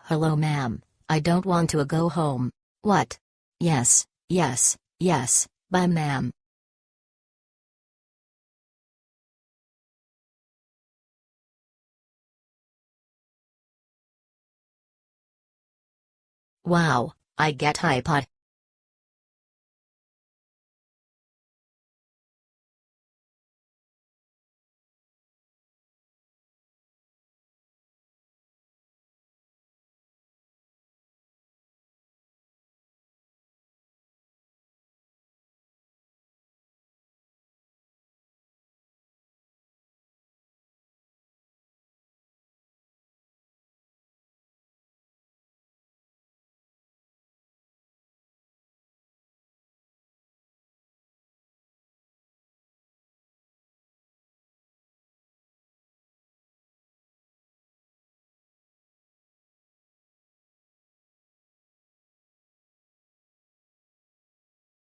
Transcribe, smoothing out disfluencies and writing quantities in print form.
Hello ma'am, I don't want to go home. What? Yes, yes, yes, bye ma'am. Wow, I get iPod.